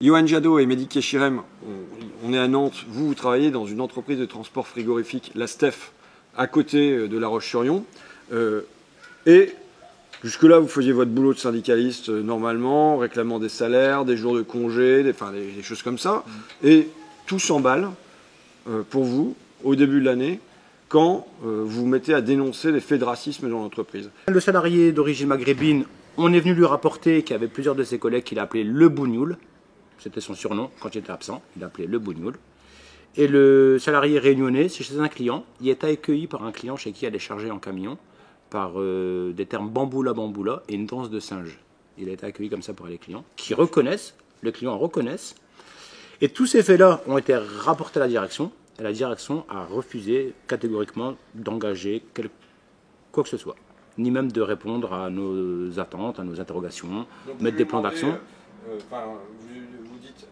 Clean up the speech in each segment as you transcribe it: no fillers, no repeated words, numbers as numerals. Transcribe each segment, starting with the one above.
Johan Jadot et Mehdi Keshirem, on est à Nantes. Vous travaillez dans une entreprise de transport frigorifique, la STEF, à côté de La Roche-sur-Yon. Et jusque-là, vous faisiez votre boulot de syndicaliste normalement, réclamant des salaires, des jours de congé, des choses comme ça. Et tout s'emballe pour vous au début de l'année quand vous vous mettez à dénoncer les faits de racisme dans l'entreprise. Le salarié d'origine maghrébine, on est venu lui rapporter qu'il y avait plusieurs de ses collègues qu'il appelait le Bougnoul. C'était son surnom quand j'étais absent, il appelait le Bougnoul. Et le salarié réunionnais, c'est chez un client, il est accueilli par un client chez qui il allait charger en camion par des termes bamboula bamboula et une danse de singe. Il a été accueilli comme ça par les clients qui reconnaissent, les clients reconnaissent. Et tous ces faits-là ont été rapportés à la direction et la direction a refusé catégoriquement d'engager quoi que ce soit, ni même de répondre à nos attentes, à nos interrogations, mettre des plans d'action. Vous dites,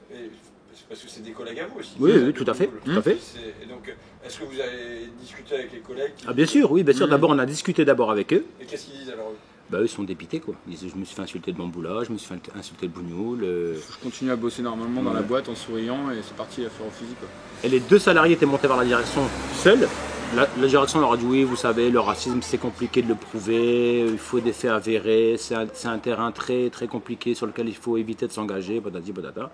parce que c'est des collègues à vous aussi. Oui, tout à fait. Tout à fait. Et donc, est-ce que vous avez discuté avec les collègues bien sûr, oui, bien sûr. D'abord, on a discuté avec eux. Et qu'est-ce qu'ils disent alors? Eux, ils sont dépités, quoi. Ils disent, je me suis fait insulter de bamboula, je me suis fait insulter de bougnoul. Je continue à bosser normalement dans la boîte en souriant et c'est parti à faire au fusil, quoi. Et les deux salariés étaient montés vers la direction seuls. La direction leur a dit, oui, vous savez, le racisme, c'est compliqué de le prouver, il faut des faits avérés, c'est un terrain très, très compliqué sur lequel il faut éviter de s'engager, badadi, badada.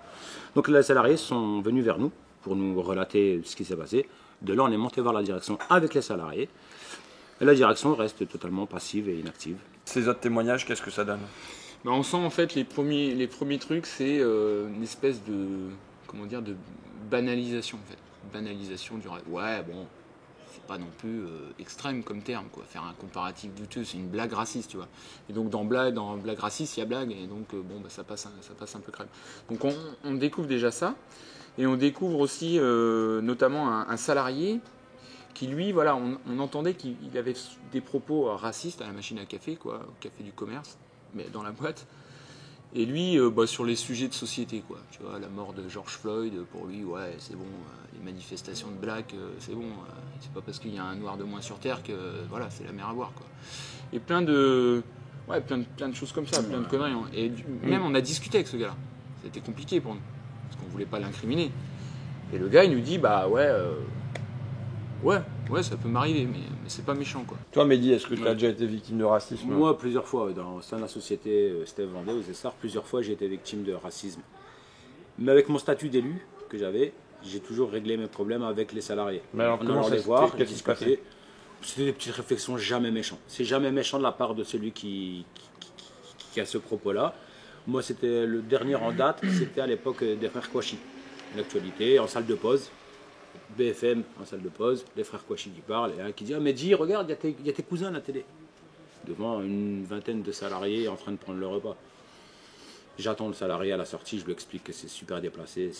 Donc les salariés sont venus vers nous pour nous relater ce qui s'est passé. De là, on est monté vers la direction avec les salariés. Et la direction reste totalement passive et inactive. Ces autres témoignages, qu'est-ce que ça donne? On sent en fait les premiers trucs, c'est une espèce de, comment dire, de banalisation en fait. Banalisation du ouais, bon, c'est pas non plus extrême comme terme, quoi. Faire un comparatif douteux, c'est une blague raciste, tu vois. Et donc dans blague raciste, il y a blague, et donc ça passe un peu crème. Donc on découvre déjà ça, et on découvre aussi notamment un salarié qui lui, voilà, on entendait qu'il avait des propos racistes à la machine à café, quoi, au café du commerce, mais dans la boîte. Et lui, sur les sujets de société, quoi. Tu vois, la mort de George Floyd, pour lui, ouais, c'est bon, les manifestations de black, c'est bon, c'est pas parce qu'il y a un noir de moins sur Terre que, voilà, c'est la mer à boire, quoi. Et plein de choses comme ça, plein de conneries. Hein. Et même, on a discuté avec ce gars-là. C'était compliqué pour nous, parce qu'on voulait pas l'incriminer. Et le gars, il nous dit, ouais, ça peut m'arriver, mais c'est pas méchant, quoi. Toi, Mehdi, est-ce que tu as déjà été victime de racisme? Moi, plusieurs fois, au sein de la société Steve Vendée, aux Essarts, plusieurs fois j'ai été victime de racisme. Mais avec mon statut d'élu que j'avais, j'ai toujours réglé mes problèmes avec les salariés. Mais alors, on comment allait ça les voir, qu'est-ce qui se passait? C'était des petites réflexions jamais méchantes. C'est jamais méchant de la part de celui qui a ce propos-là. Moi, c'était le dernier en date, c'était à l'époque des frères Kouachi. L'actualité, en salle de pause. BFM en salle de pause, les frères Kouachi qui parlent, et un qui dit, ah mais dis, regarde, il y a tes cousins à la télé. Devant une vingtaine de salariés en train de prendre le repas. J'attends le salarié à la sortie, je lui explique que c'est super déplacé,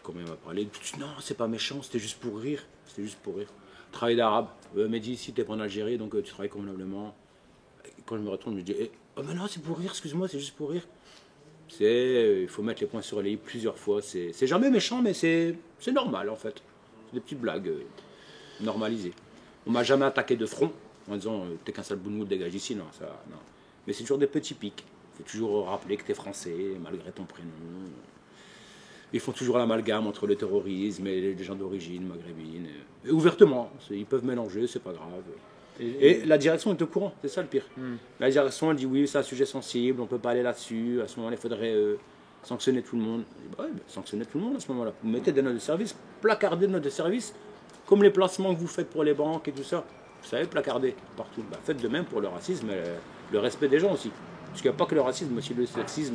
comment il va parler. Il dit, non, c'est pas méchant, c'était juste pour rire. C'était juste pour rire. Travail d'arabe. Mais dis, si t'es pas en Algérie, donc tu travailles convenablement. Quand je me retourne, je me dis, oh mais non, c'est pour rire, excuse-moi, c'est juste pour rire. Il faut mettre les points sur les i plusieurs fois. C'est jamais méchant, mais c'est normal en fait. Des petites blagues normalisées. On m'a jamais attaqué de front en disant t'es qu'un sale bougnoul, dégage ici, non, ça, non. Mais c'est toujours des petits pics. Il faut toujours rappeler que t'es français, malgré ton prénom. Ils font toujours l'amalgame entre le terrorisme et les gens d'origine maghrébine. Et ouvertement, ils peuvent mélanger, c'est pas grave. Et la direction est au courant, c'est ça le pire. La direction elle dit oui, c'est un sujet sensible, on peut pas aller là-dessus. À ce moment-là, il faudrait sanctionner tout le monde. Sanctionner tout le monde à ce moment-là. Vous mettez des notes de service, placardez des notes de service, comme les placements que vous faites pour les banques et tout ça. Vous savez, placardez partout. Faites de même pour le racisme et le respect des gens aussi. Parce qu'il n'y a pas que le racisme, aussi le sexisme.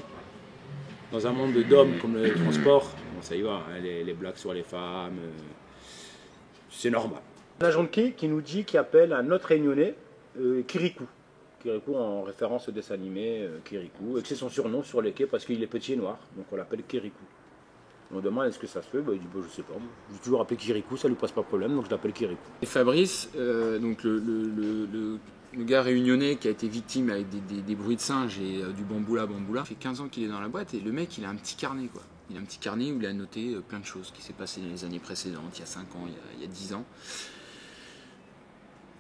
Dans un monde d'hommes comme le transport, bon, ça y va, hein, les blagues sur les femmes, c'est normal. L'agent de qui nous dit qu'il appelle un autre réunionnais Kirikou. Kirikou en référence au dessin animé Kirikou, et que c'est son surnom sur les quais parce qu'il est petit et noir, donc on l'appelle Kirikou. On demande est-ce que ça se fait, il dit je sais pas, j'ai toujours appelé Kirikou, ça lui pose pas de problème, donc je l'appelle Kirikou. Et Fabrice, donc le gars réunionnais qui a été victime avec des bruits de singes et du bamboula, ça fait 15 ans qu'il est dans la boîte et le mec il a un petit carnet, quoi. Il a un petit carnet où il a noté plein de choses qui s'est passé dans les années précédentes, il y a 5 ans, il y a 10 ans.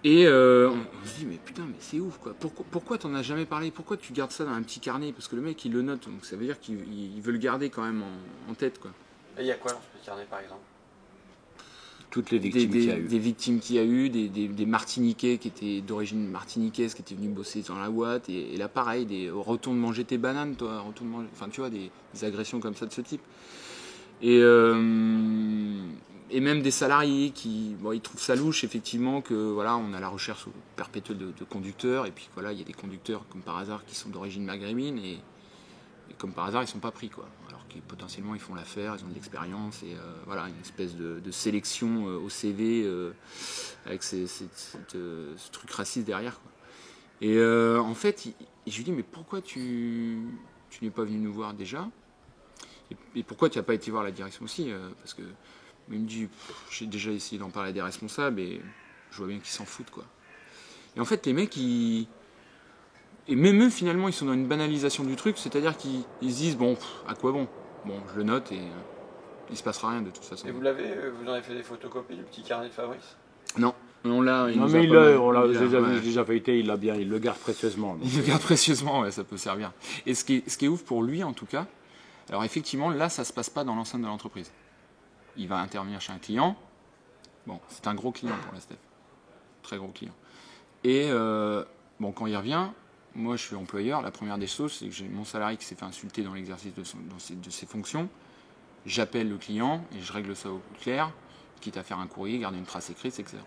Et on se dit, mais putain, mais c'est ouf, quoi. Pourquoi t'en as jamais parlé? Pourquoi tu gardes ça dans un petit carnet? Parce que le mec, il le note, donc ça veut dire qu'il veut le garder quand même en tête, quoi. Et il y a quoi dans ce petit carnet, par exemple? Toutes les victimes qu'il y a eu. Des victimes qu'il y a eu, des Martiniquais qui étaient d'origine martiniquaise, qui étaient venus bosser dans la boîte. Et là, pareil, retourne manger tes bananes, toi. Retourne manger, enfin, tu vois, des agressions comme ça de ce type. Et même des salariés qui ils trouvent ça louche, effectivement, que voilà, on a la recherche perpétuelle de conducteurs. Et puis voilà, il y a des conducteurs, comme par hasard, qui sont d'origine maghrébine. Et comme par hasard, ils ne sont pas pris, quoi. Alors que potentiellement, ils font l'affaire, ils ont de l'expérience, et voilà, une espèce de sélection au CV avec ce truc raciste derrière, quoi. Et en fait, je lui dis, mais pourquoi tu n'es pas venu nous voir déjà? Et pourquoi tu n'as pas été voir la direction aussi? Parce que il me dit, j'ai déjà essayé d'en parler à des responsables, et je vois bien qu'ils s'en foutent, quoi. Et en fait, les mecs, et même eux, finalement, ils sont dans une banalisation du truc, c'est-à-dire qu'ils se disent, bon, à quoi bon? Bon, je le note et il se passera rien de toute façon. Et vous en avez fait des photocopies du petit carnet de Fabrice? Non, on l'a. Non, mais on l'a déjà feuilleté, il le garde précieusement. Il le garde précieusement, ouais, ça peut servir. Et ce qui est ouf pour lui, en tout cas, alors effectivement, là, ça se passe pas dans l'enceinte de l'entreprise. Il va intervenir chez un client. Bon, c'est un gros client pour la Steph. Très gros client. Et bon, quand il revient, moi, je suis employeur. La première des choses, c'est que j'ai mon salarié qui s'est fait insulter dans l'exercice de ses fonctions. J'appelle le client et je règle ça au clair, quitte à faire un courrier, garder une trace écrite, etc.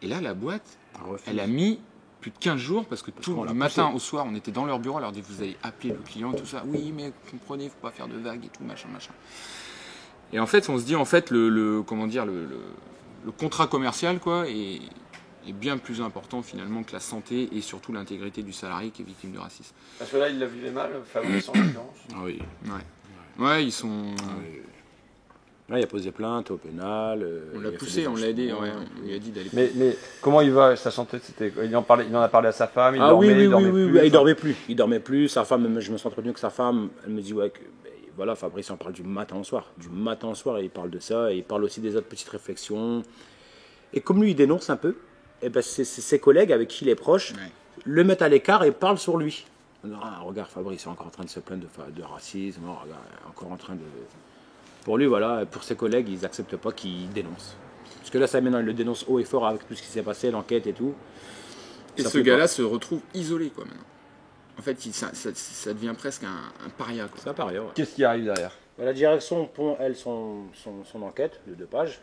Et là, la boîte, elle a mis plus de 15 jours, parce que tout le matin au soir, on était dans leur bureau, alors vous allez appeler le client, tout ça. Oui, mais comprenez, il ne faut pas faire de vagues et tout, machin. Et en fait, on se dit, en fait, le contrat commercial, quoi, est bien plus important finalement que la santé et surtout l'intégrité du salarié qui est victime de racisme. Parce que là, il l'a vivait mal, Fabrice en l'occurrence. Oui. Ouais, ils sont. Là, il a posé plainte au pénal. On l'a poussé, on l'a aidé, ouais, on lui a dit d'aller. Mais comment il va, sa santé? Il en a parlé à sa femme, il dormait plus. Il dormait plus. Sa femme, je me suis entretenu avec sa femme, elle me dit, ouais, voilà, Fabrice en parle du matin au soir. Du matin au soir, et il parle de ça, et il parle aussi des autres petites réflexions. Et comme lui, il dénonce un peu, et ben ses collègues avec qui il est proche le mettent à l'écart et parlent sur lui. Ah, regarde, Fabrice est encore en train de se plaindre de racisme, regarde, encore en train de... Pour lui, voilà, pour ses collègues, ils n'acceptent pas qu'il dénonce. Parce que là, ça maintenant, il le dénonce haut et fort avec tout ce qui s'est passé, l'enquête et tout. Et ce gars-là se retrouve isolé, quoi, maintenant. En fait, ça devient presque un paria, quoi. C'est un paria, ouais. Qu'est-ce qui arrive derrière? La direction pond, elle, son enquête de 2 pages.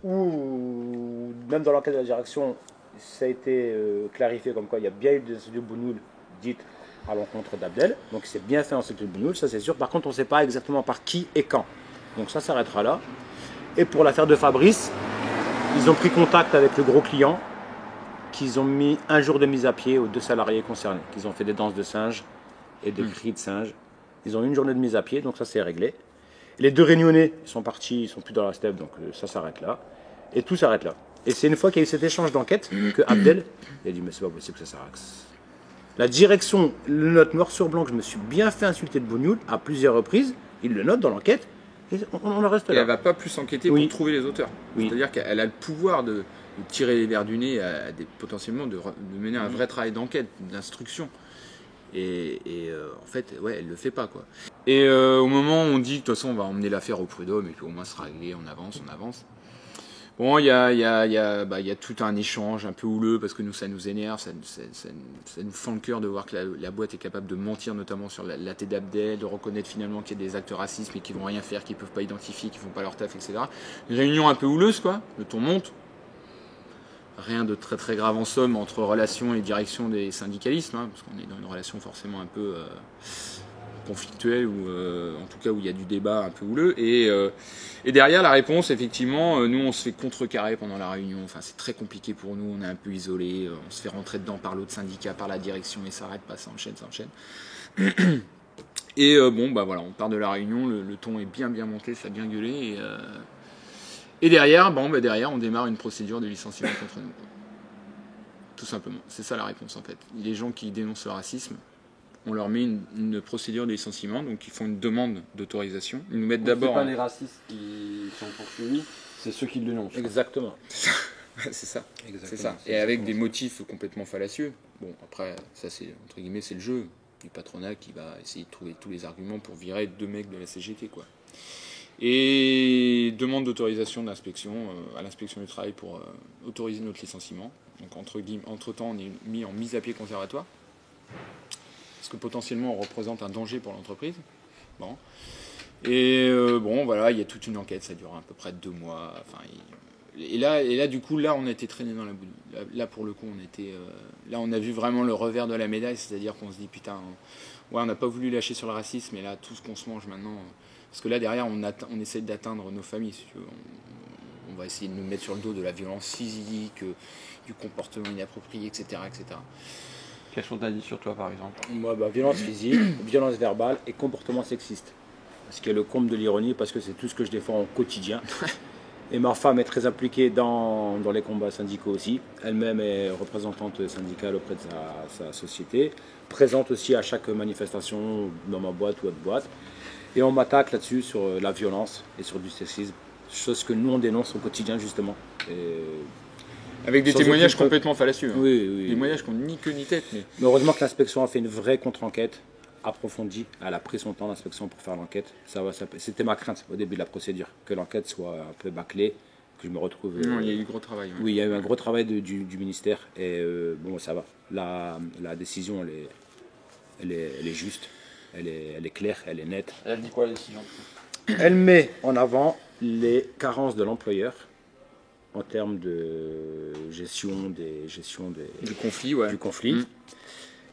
Ou même dans l'enquête de la direction, ça a été clarifié comme quoi il y a bien eu des insultes de Bougnoul dites à l'encontre d'Abdel. Donc c'est bien fait insulter de Bougnoul, ça c'est sûr. Par contre, on ne sait pas exactement par qui et quand. Donc ça s'arrêtera là. Et pour l'affaire de Fabrice, ils ont pris contact avec le gros client, qu'ils ont mis 1 jour de mise à pied aux 2 salariés concernés, qu'ils ont fait des danses de singes et des cris de singes. Ils ont eu 1 journée de mise à pied, donc ça c'est réglé. Les 2 réunionnais, ils sont partis, ils sont plus dans la steppe, donc ça s'arrête là. Et tout s'arrête là. Et c'est une fois qu'il y a eu cet échange d'enquête que Abdel, il a dit, mais c'est pas possible que ça s'arrête. La direction le note noir sur blanc que je me suis bien fait insulter de Bougnoul à plusieurs reprises, il le note dans l'enquête, et on en reste là. Et elle va pas plus enquêter pour trouver les auteurs. C'est-à-dire qu'elle a le pouvoir de tirer les verres du nez, potentiellement de mener un vrai travail d'enquête, d'instruction. Et en fait, ouais, elle le fait pas, quoi. Et au moment où on dit que de toute façon on va emmener l'affaire au prud'homme et puis au moins ce sera réglé, on avance. Bon, il y a tout un échange un peu houleux parce que nous ça nous énerve, ça nous fend le cœur de voir que la boîte est capable de mentir notamment sur la tête d'Abdel, de reconnaître finalement qu'il y a des actes racistes mais qui vont rien faire, qui peuvent pas identifier, qui font pas leur taf, etc. Une réunion un peu houleuse, quoi. Le ton monte. Rien de très très grave en somme entre relations et direction des syndicalistes, hein, parce qu'on est dans une relation forcément un peu conflictuelle, ou en tout cas où il y a du débat un peu houleux. Et derrière la réponse, effectivement, nous on se fait contrecarrer pendant la réunion, enfin c'est très compliqué pour nous, on est un peu isolés, on se fait rentrer dedans par l'autre syndicat, par la direction, et ça arrête pas, ça enchaîne. Et bon, bah voilà, on part de la réunion, le ton est bien monté, ça a bien gueulé, et derrière, on démarre une procédure de licenciement contre nous. Tout simplement. C'est ça la réponse, en fait. Les gens qui dénoncent le racisme, on leur met une procédure de licenciement, donc ils font une demande d'autorisation. Ils nous mettent d'abord... C'est pas les racistes qui sont poursuivis, c'est ceux qui le dénoncent. Exactement. C'est ça. Exactement, C'est ça. c'est Et avec exactement des ça. motifs complètement fallacieux. Bon, après, ça c'est entre guillemets, c'est le jeu du patronat qui va essayer de trouver tous les arguments pour virer 2 mecs de la CGT, quoi. Et demande d'autorisation d'inspection à l'inspection du travail pour autoriser notre licenciement. Donc entre-temps, on est mis en mise à pied conservatoire. Parce que potentiellement, on représente un danger pour l'entreprise. Bon. Et bon, voilà, il y a toute une enquête, ça dure à peu près 2 mois. Enfin, et là, du coup, là, on a été traîné dans la boue. Là, pour le coup, là, on a vu vraiment le revers de la médaille, c'est-à-dire qu'on se dit, putain, ouais, on n'a pas voulu lâcher sur le racisme, mais là, tout ce qu'on se mange maintenant, parce que là, derrière, on essaie d'atteindre nos familles. Si tu veux. On va essayer de nous mettre sur le dos de la violence physique, du comportement inapproprié, etc., etc. Qu'est-ce qu'on t'a dit sur toi, par exemple? Moi, violence physique, violence verbale et comportement sexiste. Ce qui est le comble de l'ironie, parce que c'est tout ce que je défends au quotidien. Et ma femme est très impliquée dans les combats syndicaux aussi. Elle-même est représentante syndicale auprès de sa société. Présente aussi à chaque manifestation dans ma boîte ou autre boîte. Et on m'attaque là-dessus sur la violence et sur du sexisme. Chose que nous, on dénonce au quotidien, justement. Et Avec des sans témoignages aucune complètement fallacieux. Hein. oui, oui. Des témoignages qui n'ont ni queue ni tête. Mais... heureusement que l'inspection a fait une vraie contre-enquête approfondie. Elle a pris son temps, l'inspection, pour faire l'enquête. C'était ma crainte au début de la procédure, que l'enquête soit un peu bâclée, que je me retrouve... Non, il y a eu du gros travail. Ouais. Oui, il y a eu un gros travail du ministère. Et bon, ça va. La décision, elle est juste. Elle est claire, elle est nette. Elle dit quoi, la décision? Elle met en avant les carences de l'employeur en termes de gestion Du conflit, ouais. du conflit.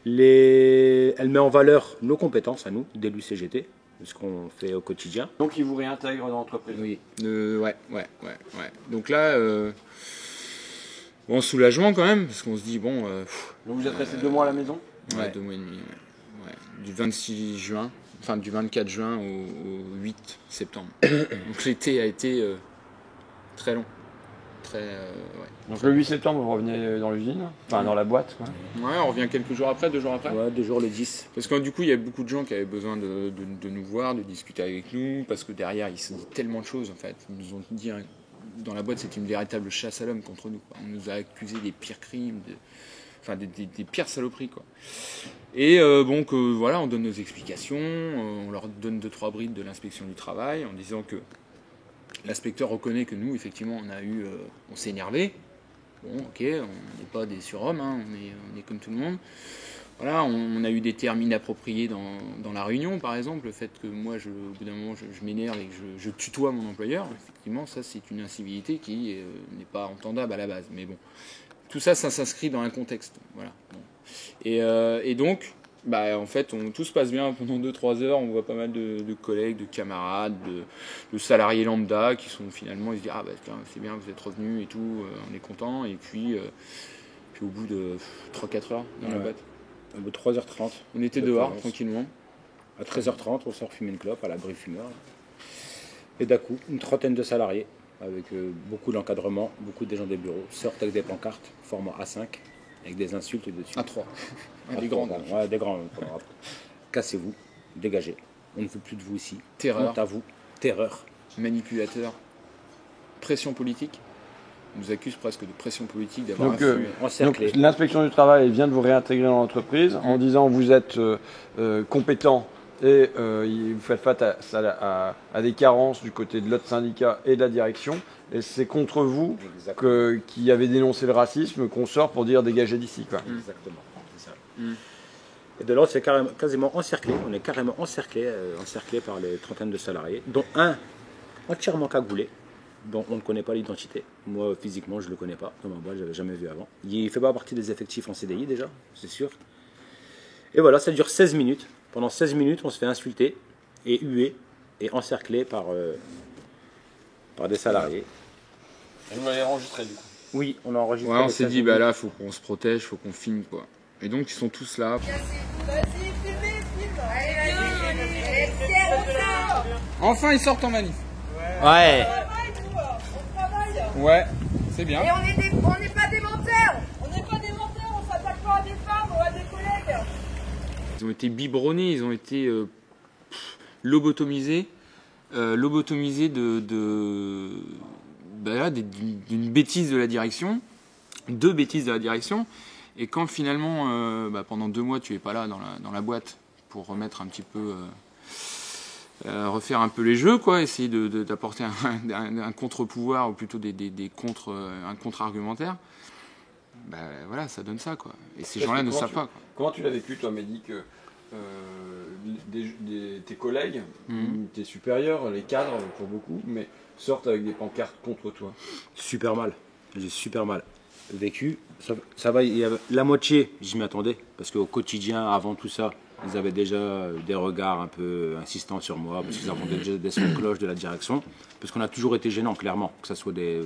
Elle met en valeur nos compétences à nous, d'élus CGT, ce qu'on fait au quotidien. Donc, ils vous réintègrent dans l'entreprise? Oui. Ouais. Donc là, bon, soulagement quand même, parce qu'on se dit, bon... Donc, vous êtes resté 2 mois à la maison? Ouais, 2 mois et demi. Ouais. Du 26 juin, enfin du 24 juin au 8 septembre. Donc l'été a été très long. Très, ouais. Donc, le 8 septembre, vous revenez dans l'usine? Enfin, dans la boîte, quoi. Ouais, on revient quelques jours après, 2 jours après. Ouais, 2 jours le 10. Parce que du coup, il y a beaucoup de gens qui avaient besoin de nous voir, de discuter avec nous, parce que derrière, il se dit tellement de choses, en fait. Ils nous ont dit, hein, dans la boîte, c'était une véritable chasse à l'homme contre nous, quoi. On nous a accusés des pires crimes, des pires saloperies, quoi. Et bon, voilà, on donne nos explications, on leur donne 2-3 brides de l'inspection du travail, en disant que l'inspecteur reconnaît que nous, effectivement, on s'est énervé. Bon, ok, on n'est pas des surhommes, hein, on est comme tout le monde. Voilà, on a eu des termes inappropriés dans la réunion, par exemple, le fait que moi, au bout d'un moment, je m'énerve et que je tutoie mon employeur. Effectivement, ça, c'est une incivilité qui n'est pas entendable à la base. Mais bon, tout ça, ça s'inscrit dans un contexte. Voilà. Bon. Et donc, en fait, tout se passe bien pendant 2-3 heures. On voit pas mal de collègues, de camarades, de salariés lambda qui sont finalement, ils se disent, ah tiens, c'est bien, vous êtes revenus et tout, on est content. Et puis au bout de 3-4 heures dans la boîte. Au bout de 3h30. On était dehors, tranquillement. À 13h30, on sort fumer une clope à l'abri fumeur. Et d'un coup, une trentaine de salariés, avec beaucoup d'encadrement, beaucoup de gens des bureaux, sortent avec des pancartes, format A5, avec des insultes dessus. A3. Des grands. Ouais, des grands. Cassez-vous, dégagez. On ne veut plus de vous ici. Terreur. Honte à vous. Terreur. Manipulateur. Pression politique. On nous accuse presque de pression politique d'avoir Donc, encerclé. l'inspection du travail vient de vous réintégrer dans l'entreprise en disant vous êtes compétent et vous faites face à des carences du côté de l'autre syndicat et de la direction. Et c'est contre vous qui avez dénoncé le racisme qu'on sort pour dire dégagez d'ici, quoi. Exactement, c'est ça. Et de l'autre, c'est quasiment encerclé. On est carrément encerclé par les trentaines de salariés, dont un entièrement cagoulé, dont on ne connaît pas l'identité. Moi, physiquement, je ne le connais pas. Dans ma boîte, je n'avais jamais vu avant. Il ne fait pas partie des effectifs en CDI déjà, c'est sûr. Et voilà, ça dure 16 minutes. Pendant 16 minutes, on se fait insulter et huer et encercler par des salariés. Et vous l'avez enregistré, du coup? Oui, on a enregistré. Ouais, on s'est dit, là, faut qu'on se protège, faut qu'on filme, quoi. Et donc, ils sont tous là. Vas-y, filmez. Allez, fiers, Enfin, ils sortent en manif. Ouais. on travaille. Ouais, c'est bien. Et on n'est pas des menteurs. On n'est pas des menteurs, on s'attaque pas à des femmes ou à des collègues. Ils ont été biberonnés, ils ont été lobotomisés. d'une bêtise de la direction, 2 bêtises de la direction, et quand finalement, pendant 2 mois, tu es pas là dans la boîte pour remettre un petit peu, refaire un peu les jeux, quoi, essayer d'apporter un contre-pouvoir, ou plutôt un contre-argumentaire, voilà, ça donne ça, quoi. Et ces gens-là ne savent pas, quoi. Comment tu l'as vécu, toi, Mehdi, que tes collègues, tes supérieurs, les cadres pour beaucoup, mais sortent avec des pancartes contre toi? Super mal. J'ai super mal vécu. Ça va, la moitié, j'y m'attendais. Parce qu'au quotidien, avant tout ça, ils avaient déjà des regards un peu insistants sur moi, parce qu'ils avaient déjà des sons de cloche de la direction. Parce qu'on a toujours été gênants, clairement. Que ce soit des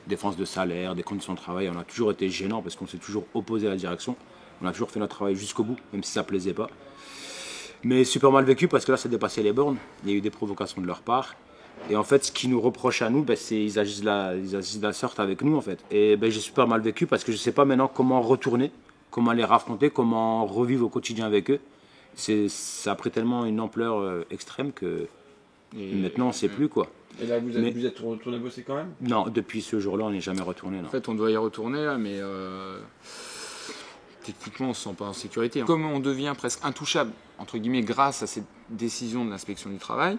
défenses de salaire, des conditions de travail, on a toujours été gênants parce qu'on s'est toujours opposé à la direction. On a toujours fait notre travail jusqu'au bout, même si ça ne plaisait pas. Mais super mal vécu parce que là, ça dépassait les bornes. Il y a eu des provocations de leur part. Et en fait, ce qu'ils nous reprochent à nous, c'est qu'ils agissent de la sorte avec nous, en fait. Et j'ai super mal vécu parce que je ne sais pas maintenant comment retourner, comment les raffronter, comment revivre au quotidien avec eux. Ça a pris tellement une ampleur extrême que maintenant, on ne sait plus, quoi. Et là, vous êtes retourné bosser quand même? Non, depuis ce jour-là, on n'est jamais retourné. Non. En fait, on doit y retourner, là, mais techniquement, on ne se sent pas en sécurité. Comme on devient presque intouchable, entre guillemets, grâce à cette décision de l'inspection du travail,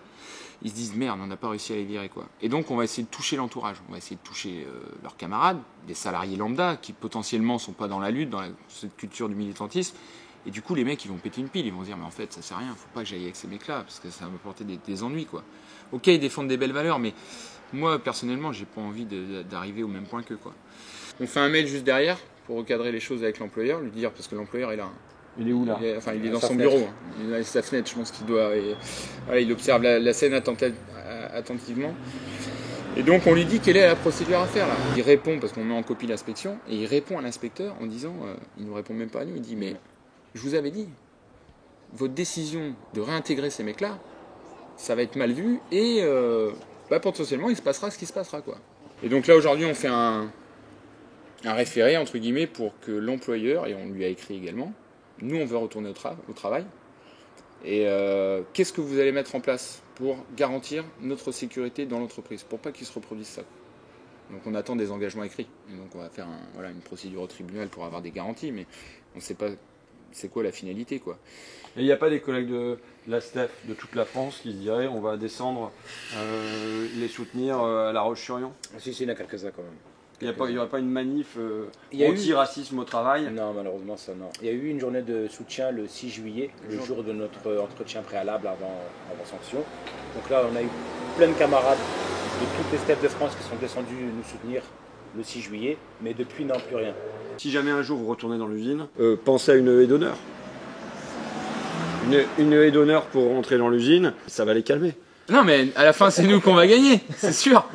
ils se disent merde, on n'a pas réussi à les virer, quoi. Et donc, on va essayer de toucher l'entourage, on va essayer de toucher leurs camarades, des salariés lambda qui potentiellement ne sont pas dans la lutte, dans cette culture du militantisme. Et du coup, les mecs, ils vont péter une pile, ils vont se dire mais en fait, ça sert à rien, faut pas que j'aille avec ces mecs-là, parce que ça va m'apporter des ennuis, quoi. Ok, ils défendent des belles valeurs, mais moi, personnellement, j'ai pas envie d'arriver au même point qu'eux, quoi. On fait un mail juste derrière pour recadrer les choses avec l'employeur, lui dire, parce que l'employeur est là. Il est où là? Il est dans son bureau. Il est à sa fenêtre, je pense qu'il doit. Il observe la scène attentivement. Et donc on lui dit quelle est la procédure à faire là. Il répond, parce qu'on met en copie l'inspection, et il répond à l'inspecteur en disant, il ne nous répond même pas à nous, il dit mais je vous avais dit, votre décision de réintégrer ces mecs-là, ça va être mal vu et potentiellement il se passera ce qui se passera, quoi. Et donc là aujourd'hui on fait un référé entre guillemets pour que l'employeur, et on lui a écrit également, nous on veut retourner au travail, et qu'est-ce que vous allez mettre en place pour garantir notre sécurité dans l'entreprise, pour pas qu'il se reproduise ça. Donc on attend des engagements écrits, et donc on va faire une procédure au tribunal pour avoir des garanties, mais on ne sait pas c'est quoi la finalité, quoi. Et il n'y a pas des collègues de la STEF de toute la France qui se diraient on va descendre les soutenir à La Roche-sur-Yon? Si, il y en a quelques-uns quand même. Il n'y aurait pas une manif anti-racisme au travail? Non, malheureusement, ça non. Il y a eu une journée de soutien le 6 juillet, le jour de notre entretien préalable avant sanction. Donc là, on a eu plein de camarades de toutes les STEF de France qui sont descendus nous soutenir le 6 juillet, mais depuis, non, plus rien. Si jamais un jour vous retournez dans l'usine, pensez à une haie d'honneur. Une haie d'honneur pour rentrer dans l'usine, ça va les calmer. Non, mais à la fin, c'est nous qu'on va gagner, c'est sûr.